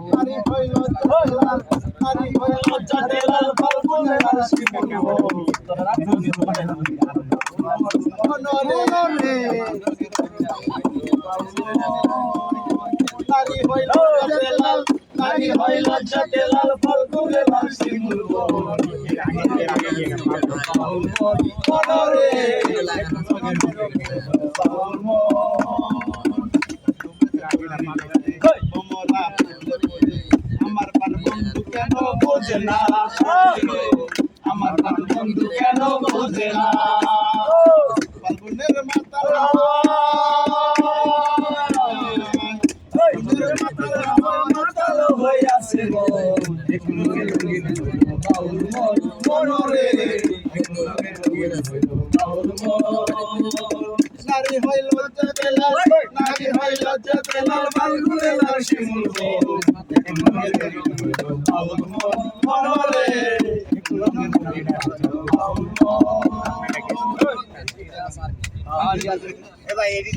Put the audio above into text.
নারী হইল লজ্জাতে লাল ফাল্গুনে রাশি নারী হইল লজ্জাতে লাল ফাল্গুনে রাশি আমার প্রাণ বন্ধু কেন বোঝে না আমার প্রাণ বন্ধু কেন বোঝে না ফাল্গুনের মাতার মাতাল হয়ে আছে নারী হইল লজ্জাতে লাল ফাল্গুনে রাশি এবার এটি